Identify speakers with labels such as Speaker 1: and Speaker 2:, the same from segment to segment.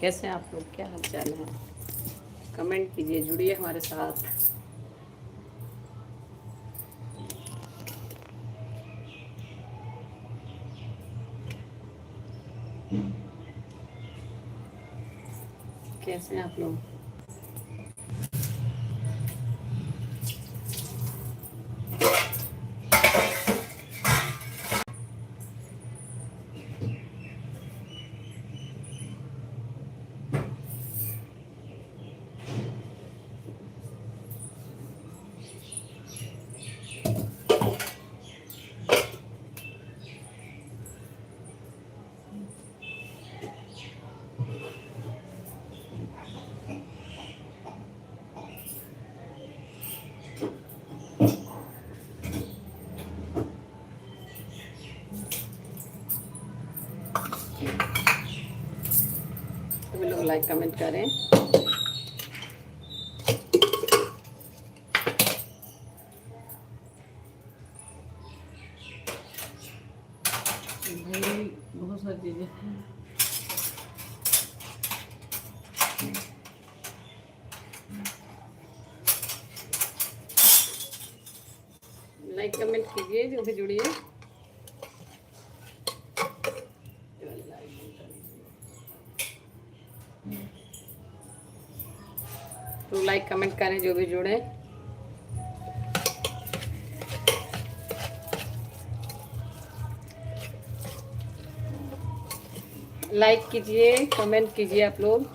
Speaker 1: कैसे हैं आप लोग, क्या हाल चाल है? कमेंट कीजिए, जुड़िए हमारे साथ। कैसे हैं आप लोग? सभी लोग लाइक कमेंट करें। भाई बहुत सारी चीज़ें हैं। लाइक कमेंट कीजिए, जो भी जुड़िए। तो लाइक कमेंट करें जो भी जुड़े। लाइक कीजिए, कमेंट कीजिए आप लोग।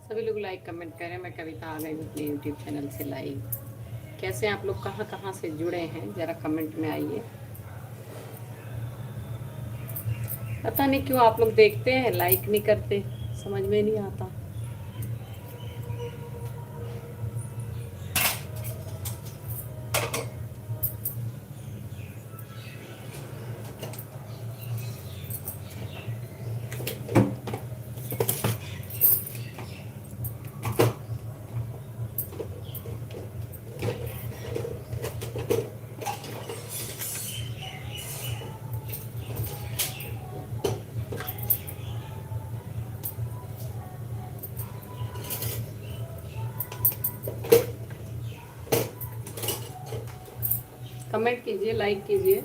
Speaker 1: सभी लोग लाइक कमेंट करें। मैं कविता आ गई अपने यूट्यूब चैनल से लाइव। कैसे आप लोग, कहाँ कहाँ से जुड़े हैं, ज़रा कमेंट में आइए। पता नहीं क्यों आप लोग देखते हैं लाइक नहीं करते, समझ में नहीं आता। कमेंट कीजिए, लाइक कीजिए।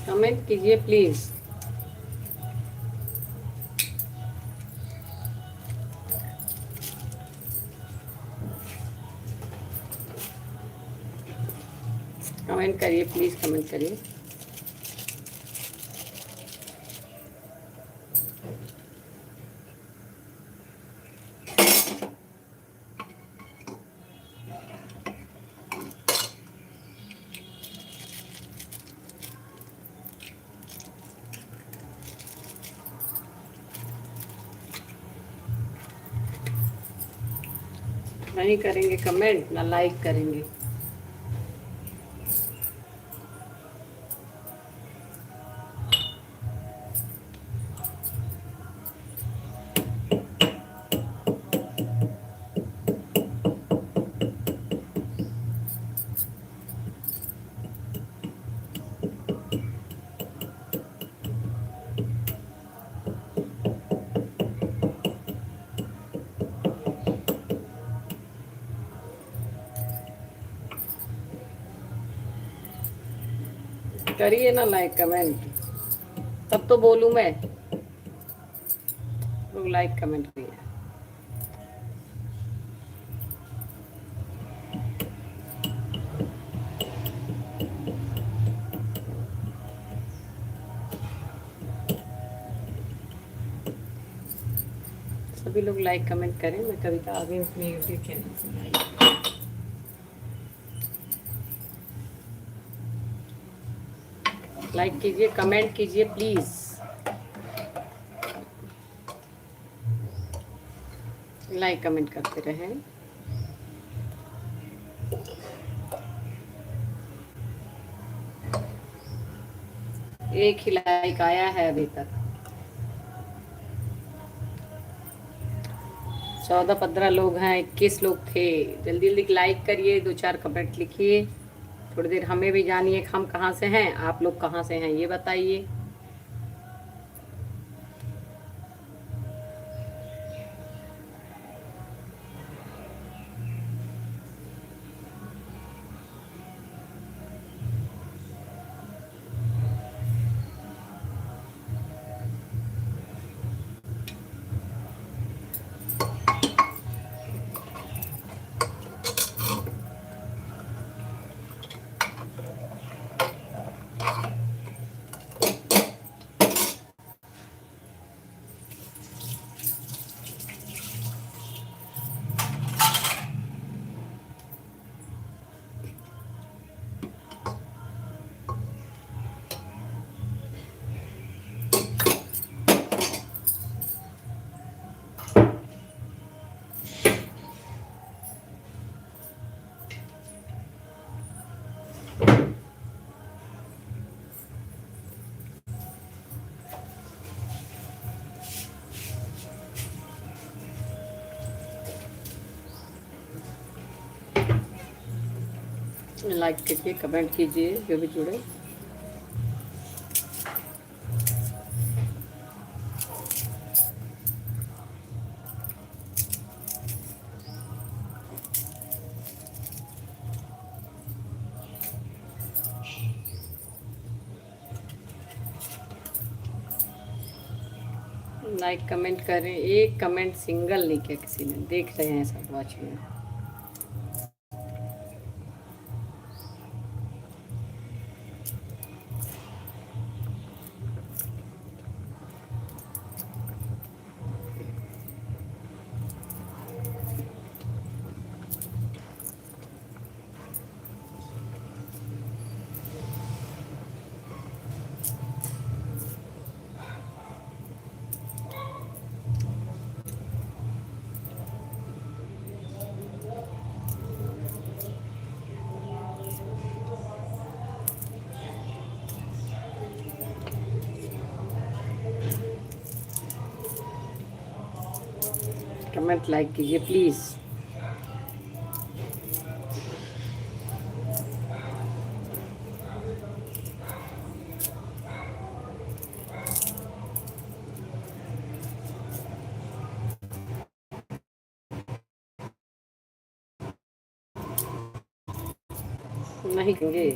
Speaker 1: कमेंट कीजिए प्लीज़। कमेंट करिए प्लीज़, कमेंट करिए। नहीं करेंगे कमेंट, ना लाइक करेंगे। करिए ना लाइक कमेंट, तब तो बोलूँ मैं। लोग लाइक कमेंट करिए। सभी लोग लाइक कमेंट करें। मैं कविता आ गई अपने यूट्यूब चैनल से। लाइक कीजिए, कमेंट कीजिए प्लीज। लाइक कमेंट करते रहें। एक ही लाइक आया है अभी तक। 14-15 लोग हैं, 21 लोग थे। जल्दी जल्दी लाइक करिए, 2-4 कमेंट लिखिए। थोड़ी देर हमें भी जानिए हम कहाँ से हैं, आप लोग कहाँ से हैं ये बताइए। लाइक कीजिए, कमेंट कीजिए जो भी जुड़े। लाइक कमेंट करें। एक कमेंट सिंगल नहीं किया किसी ने, देख रहे हैं सब वॉच में। कमेंट लाइक कीजिए प्लीज़। नहीं करेंगे,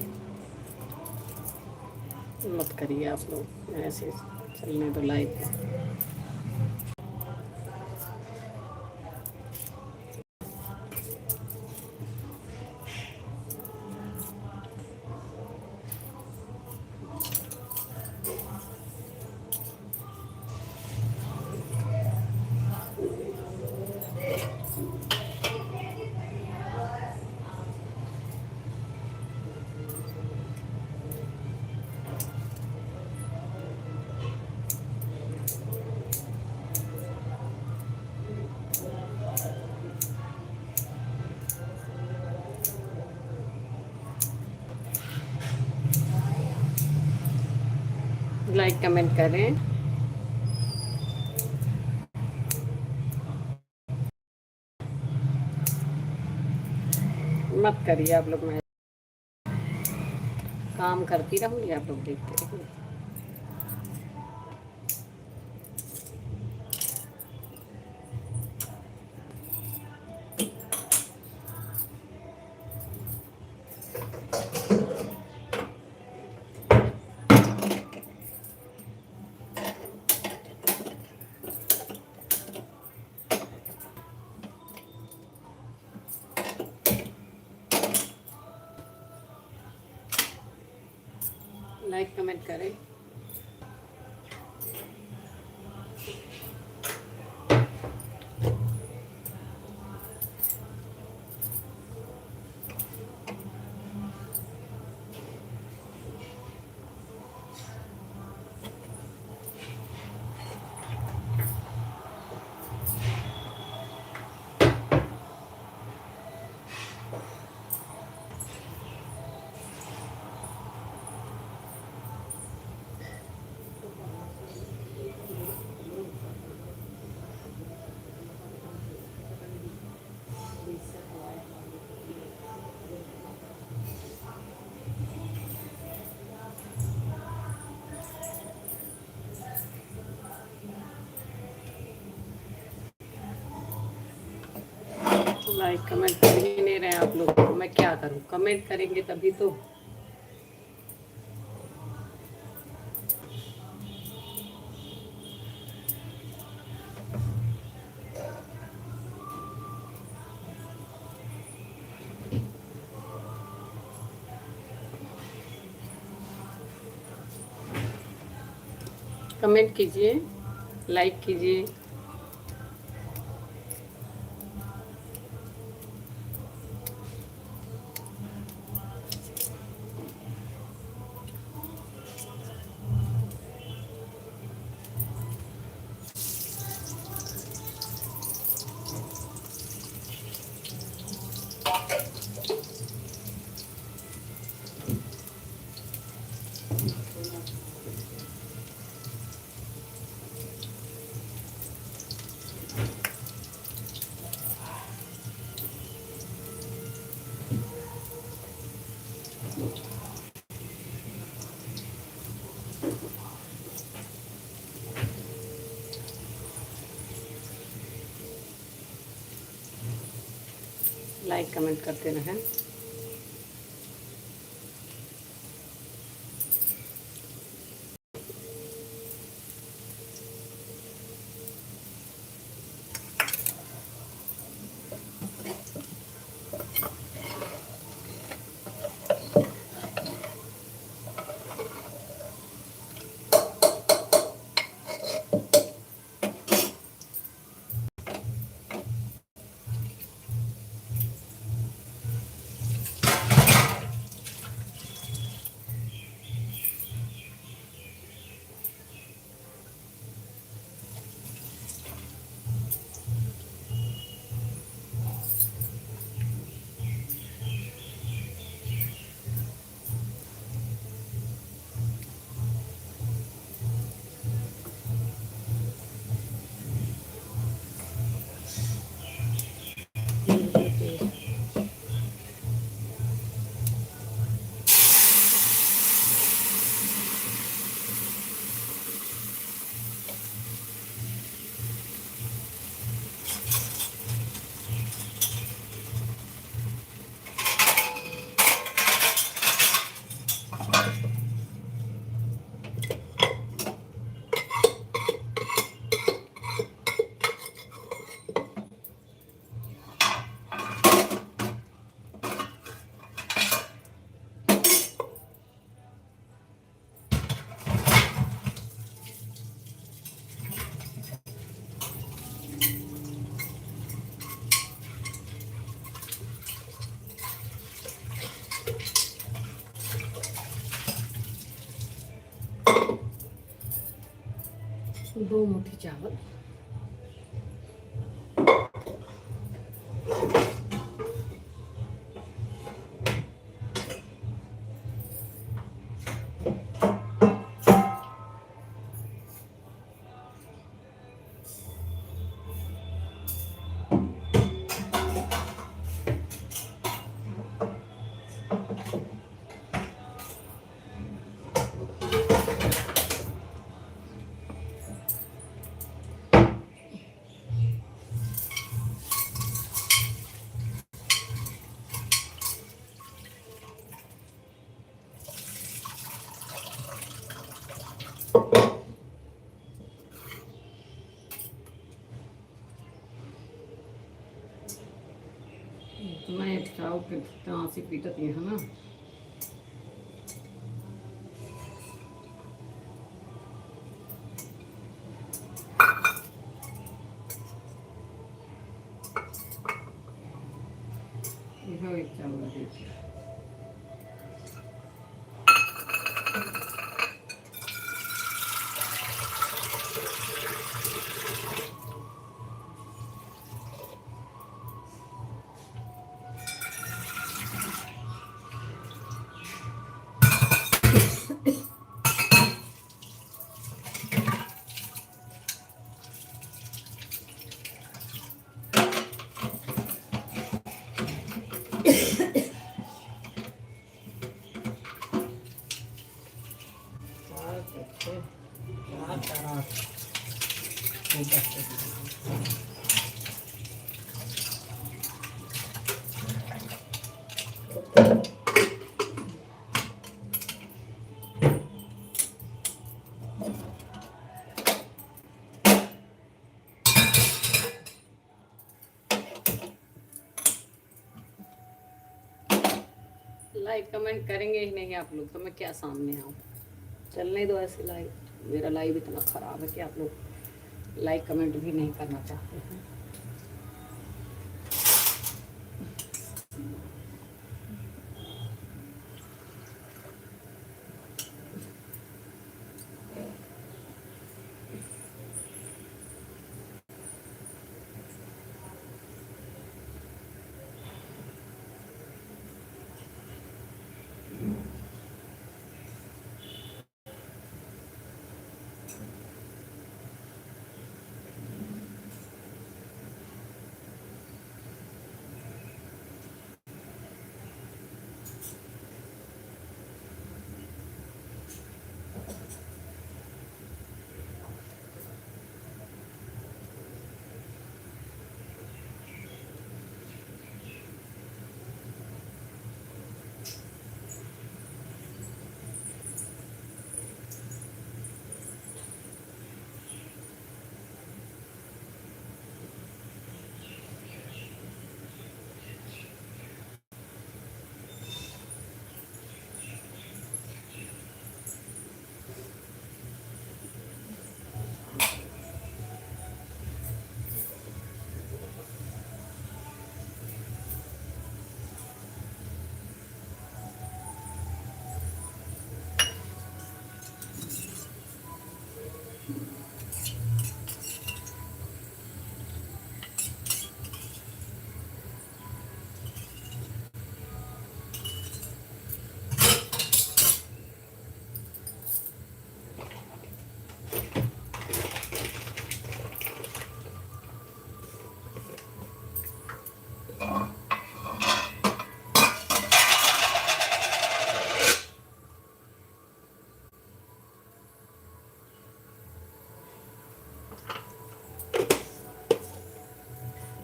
Speaker 1: मत करिए आप लोग, ऐसे चलने दो लाइफ। लाइक कमेंट करें। मत करिए आप लोग, मैं काम करती रहूँगी, आप लोग देखते रहिए। लाइक कमेंट करें। लाइक कमेंट कर ही नहीं रहे आप लोग, तो मैं क्या करूं? कमेंट करेंगे तभी तो। कमेंट कीजिए, लाइक कीजिए। लाइक कमेंट करते रहें। दो मुट्ठी चावल। मैं ठहराओ के से पीटत है ना। लाइक कमेंट करेंगे ही नहीं आप लोग तो मैं क्या सामने आऊँ। चलने दो ऐसे लाइव, मेरा लाइव इतना ख़राब है कि आप लोग लाइक कमेंट भी नहीं करना चाहते हैं।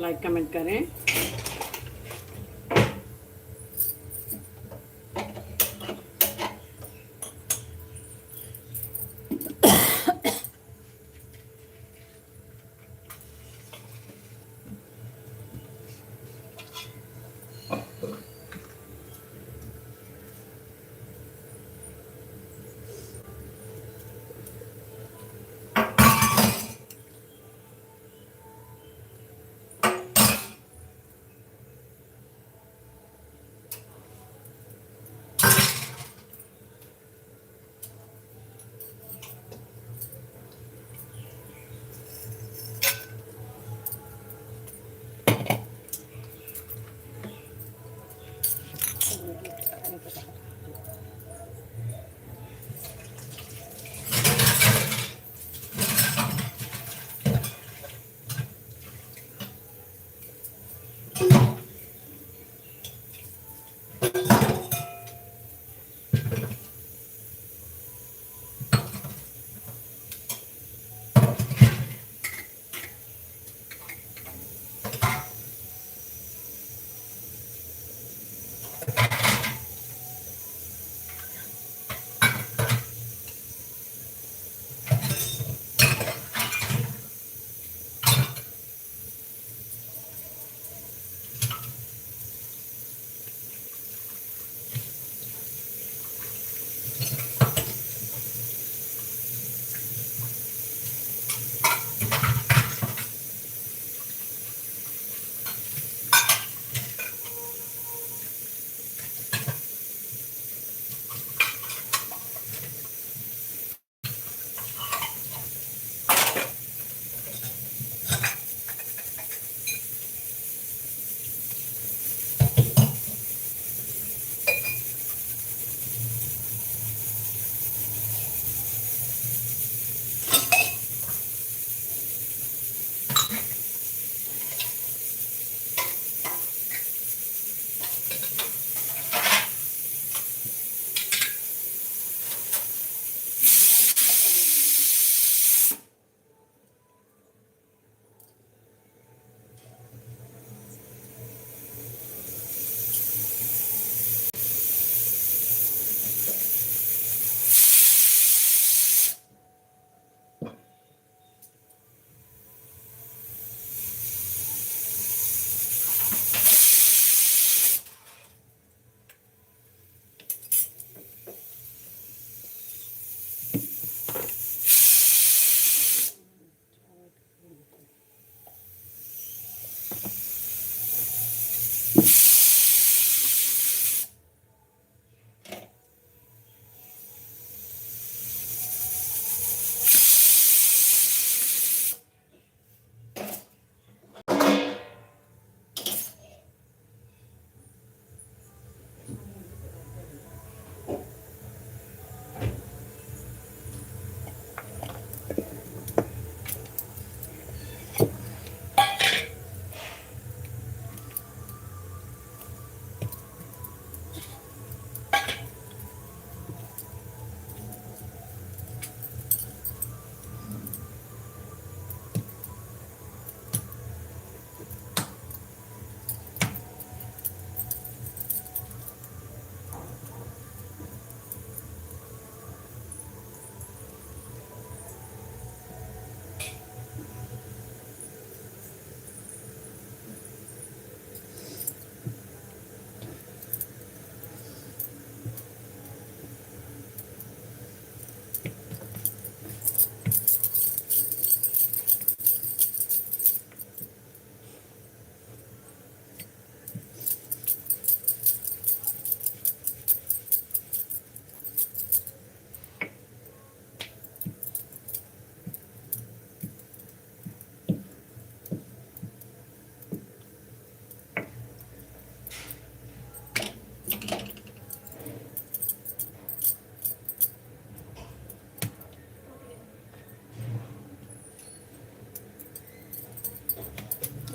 Speaker 1: लाइक कमेंट करें।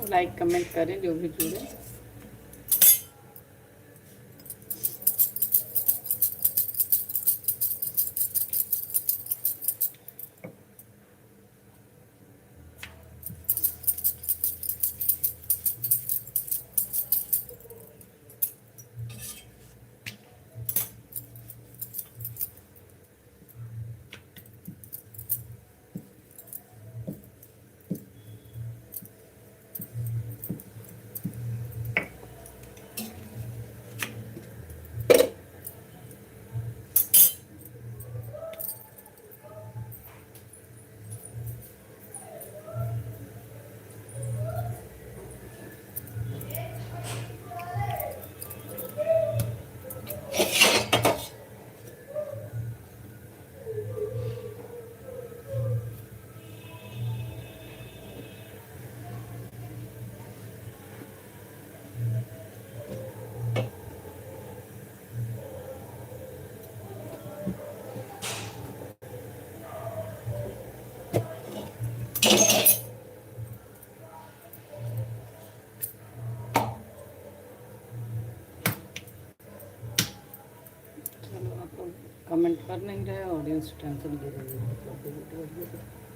Speaker 1: लाइक कमेंट करें जो भी जुड़े। चलो आप लोग कमेंट कर नहीं रहे, ऑडियंस टेंशन ले रही है।